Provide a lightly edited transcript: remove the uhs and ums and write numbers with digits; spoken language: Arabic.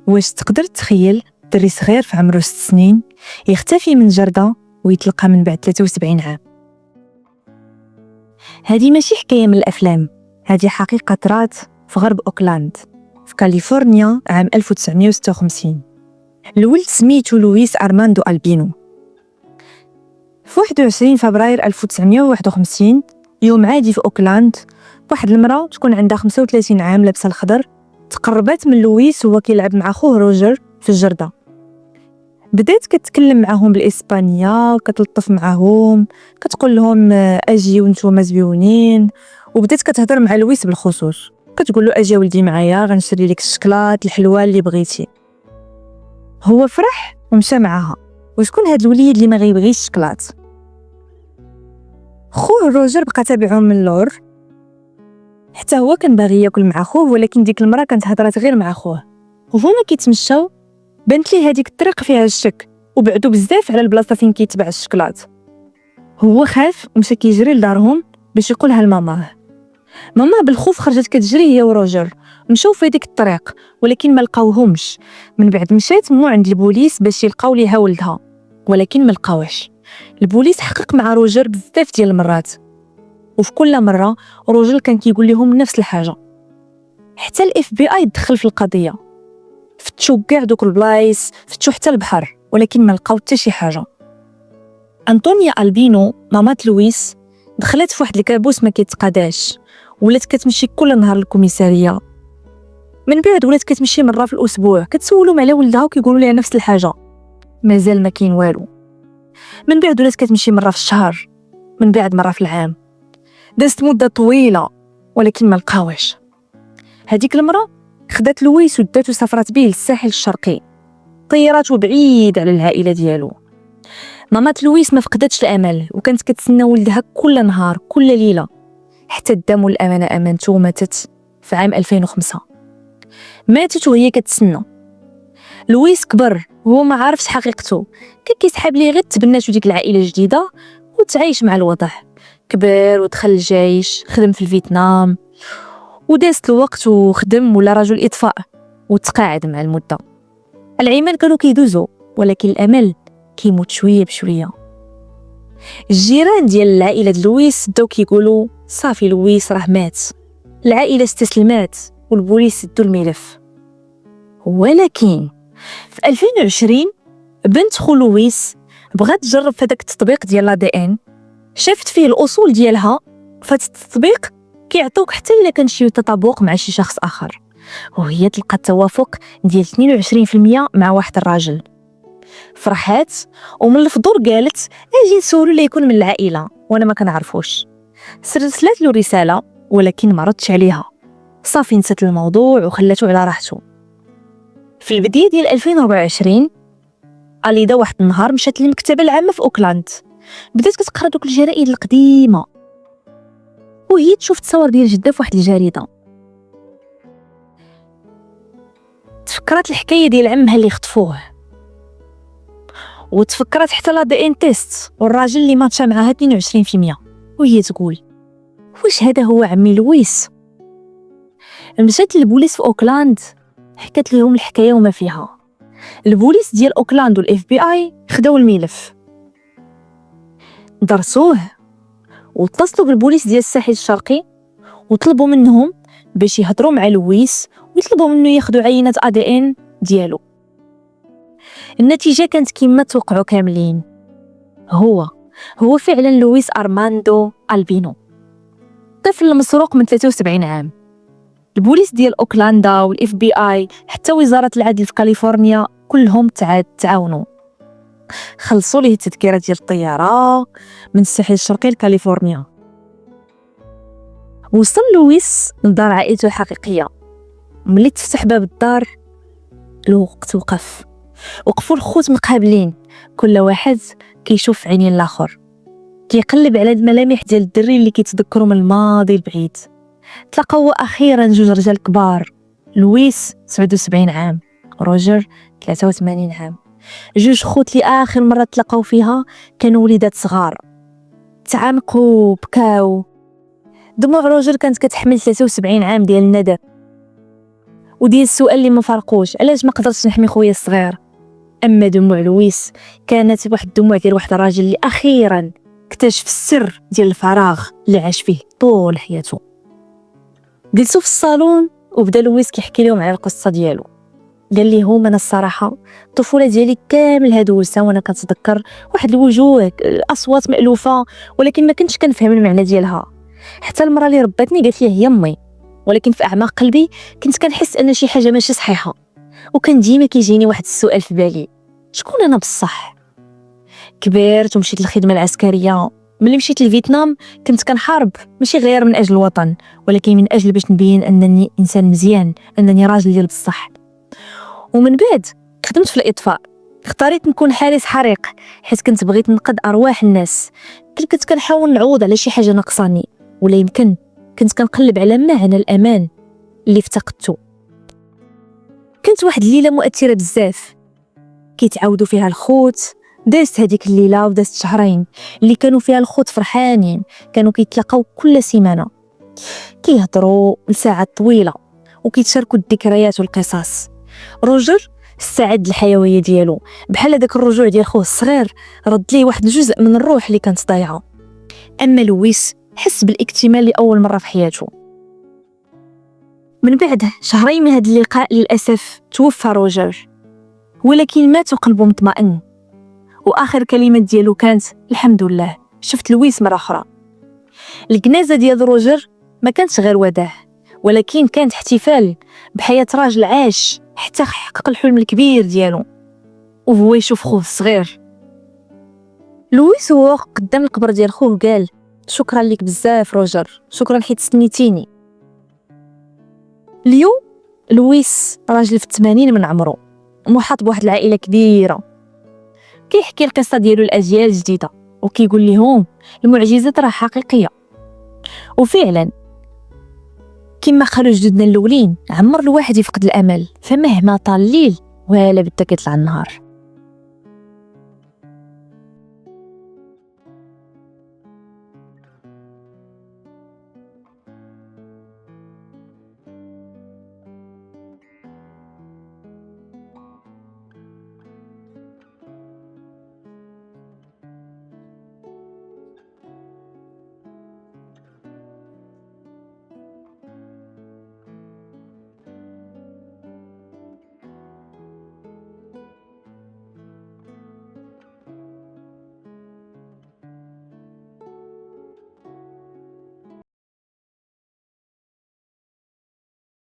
واش تقدر تخيل دري صغير في عمره 6 سنين يختفي من جردة ويتلقى من بعد 73 عام؟ هذه ماشي حكاية من الأفلام، هذه حقيقة طرات في غرب أوكلاند في كاليفورنيا عام 1956. الولد سميتو لويس أرماندو ألبينو. في 21 فبراير 1951 يوم عادي في أوكلاند، واحد المرأة تكون عندها 35 عام لابسة الخضر تقربت من لويس وهو كيلعب مع خوه روجر في الجردة. بدات كتكلم معاهم بالإسبانية، كتلطف معاهم، كتقول لهم أجي وانتوما زويونين، وبدات كتهضر مع لويس بالخصوص، كتقول له أجي ولدي معايا غنشري لك الشكلاط الحلوة اللي بغيتي. هو فرح ومشى معاها. وشكون هاد الوليد اللي ما غيبغيش الشكلاط؟ خوه روجر بقى تابعهم من اللور، حتى هو كان باغي ياكل مع خوه، ولكن ديك المراه كانت هضرات غير مع خوه. وهما كيتمشاو بانت ليه هذيك الطريق فيها الشك، وبعدوا بزاف على البلاصه فين كيتباع الشكلاط. هو خاف ومشى كيجري لدارهم باش يقولها لماماه. ماما بالخوف خرجت كتجري هي وروجر، مشاو في هذيك الطريق ولكن ما لقاوهمش. من بعد مشات مو عند البوليس باش يلقاو ليها ولدها، ولكن ما لقاوش. البوليس حقق مع روجر بزاف ديال المرات، وفي كل مره روجر كان كيقول لهم نفس الحاجه. حتى الاف بي اي دخل في القضيه، فتشوا كاع دوك البلايص، فتشوا حتى البحر، ولكن ما لقاو حتى شي حاجه. أنطونيا ألبينو مامات لويس دخلت في واحد الكابوس ما كيتقاداش، ولات كتمشي كل نهار للكوميساريه. من بعد ولات كتمشي مره في الاسبوع، كتسولهم على ولدها وكيقولوا لها نفس الحاجه، مازال ما كاين والو. من بعد ولات كتمشي مره في الشهر، من بعد مره في العام. دازت مده طويله ولكن ما لقاوش. هذيك المراه خدات لويس وداتو سافرت به للساحل الشرقي، طيارته بعيد على العائله ديالو. مامات لويس ما فقدتش الامل وكانت كتسنى ولدها كل نهار كل ليله، حتى الدم والامانه امانته وماتت في عام 2005. ماتت وهي كتسنى. لويس كبر وهو ما عارفش حقيقته، كان كيسحاب ليه غير تبناتو ديك العائله الجديده وتعايش مع الوضع. كبر ودخل الجيش، خدم في الفيتنام ودازت الوقت وخدم ولا رجل اطفاء وتقاعد مع المده. العيمان كانوا كيدوزوا ولكن الامل كيموت شويه بشويه. الجيران ديال العائله لويس بداو كيقولوا صافي لويس راه مات، العائله استسلمات والبوليس دو الملف. ولكن في 2020 بنت خو لويس بغات تجرب في هذاك التطبيق ديال لا دي ان، شافت فيه الاصول ديالها. فهاد التطبيق كيعطوك حتى الا كان شي تطابق مع شي شخص اخر، وهي تلقى التوافق ديال 22% مع واحد الراجل. فرحات ومن الفضول قالت اجي نسولو اللي يكون من العائله وانا ما كنعرفوش. سرسلت له رساله ولكن ما ردش عليها، صافي نسات الموضوع وخلاتو على راحته. في البدايه ديال 2024 اليدا واحد النهار مشات للمكتبه العامه في اوكلاند، بدات كتقرا دوك الجرائد القديمه وهي تشوف تصور ديال جده في واحد الجريده. تفكرت الحكايه ديال عمها اللي خطفوه، وتفكرت حتى لا دي ان تيست والراجل اللي ماتشا معاها 22%، وهي تقول واش هذا هو عمي لويس؟ مشات للبوليس في اوكلاند، حكت لهم الحكايه وما فيها. البوليس ديال اوكلاند والاف بي اي خداو الملف، درسوه واتصلوا بالبوليس ديال الساحل الشرقي وطلبوا منهم باش يهضروا مع لويس ويطلبوا منه ياخذوا عينات ADN ديالو. النتيجه كانت كما توقعوا كاملين، هو فعلا لويس أرماندو ألبينو، طفل مسروق من 73 عام. البوليس ديال اوكلاندا والاف بي اي حتى وزاره العدل في كاليفورنيا كلهم تعاونوا، خلصوا ليه التذكره ديال الطياره من الساحل الشرقي لكاليفورنيا. وصل لويس لدار عائلته الحقيقيه. ملي تفتح باب الدار الوقت وقفوا الخوت مقابلين، كل واحد كيشوف في عينين الاخر، كيقلب على الملامح ديال الدري اللي كيتذكروا من الماضي البعيد. تلاقاو اخيرا جوج رجال كبار، لويس 77 عام، روجر 83 عام، جوج خوت اللي اخر مره تلاقاو فيها كانوا وليدات صغار. تعانقوا بكاو، دموع روجر كانت كتحمل 73 عام ديال الندى، وديال السؤال اللي ما فرقوش، علاش ما قدرتش نحمي خويا الصغير. اما دموع لويس كانت واحد الدموع ديال واحد الراجل اللي اخيرا اكتشف السر ديال الفراغ اللي عاش فيه طول حياته. جلسوا في الصالون وبدا لويس كيحكي لهم على القصه ديالو. قال ليهم انا الصراحه الطفوله ديالي كامل هدوسه وانا كنتذكر واحد الوجوه الاصوات مالوفه، ولكن ما كنتش كنفهم المعنى ديالها. حتى المراه اللي رباتني قالت لي هي امي، ولكن في اعماق قلبي كنت كنحس ان شي حاجه ماشي صحيحه. وكان ديما كيجيني واحد السؤال في بالي، شكون انا بصح؟ كبرت ومشيت للخدمه العسكريه. ملي مشيت لفيتنام كنت كنحارب ماشي غير من اجل الوطن، ولكن من اجل باش نبين انني انسان مزيان، انني راجل ديال بصح. ومن بعد خدمت في الاطفاء، اختاريت نكون حارس حريق حيت كنت بغيت ننقذ ارواح الناس. كنت كنحاول نعوض على شي حاجه ناقصاني، ولا يمكن كنت كنقلب على معنى الامان اللي افتقدته. كانت واحد الليله مؤثره بزاف كيتعاودوا فيها الخوت. دازت هذيك الليله ودازت شهرين اللي كانوا فيها الخوت فرحانين، كانوا كيتلاقاو كل سيمانه كيهضروا لساعات طويله وكيتشاركوا الذكريات والقصص. روجر استعد الحيويه ديالو، بحال هذاك الرجوع ديال خوه الصغير رد ليه واحد الجزء من الروح اللي كانت ضايعه. اما لويس حس بالاكتمال لاول مره في حياته. من بعد شهرين من هذا اللقاء للاسف توفى روجر، ولكن مات وقلبه مطمئن. واخر كلمه ديالو كانت الحمد لله، شفت لويس مره اخرى. الجنازه ديال روجر ما كانتش غير وداع، ولكن كانت احتفال بحياه راجل عاش حتى حقق الحلم الكبير ديالو وهو يشوف خوه الصغير. لويس هو قدام القبر ديال خوه قال شكرا لك بزاف روجر، شكرا حيت سنيتيني. اليوم لويس راجل في 80 من عمره، محاط بواحد العائله كبيره، كيحكي القصه ديالو الاجيال الجديده وكيقول لهم المعجزات راه حقيقيه. وفعلا كما قالوا جدودنا الاولين، عمر الواحد يفقد الامل، فمهما طال الليل ولا بدا كيطلع النهار.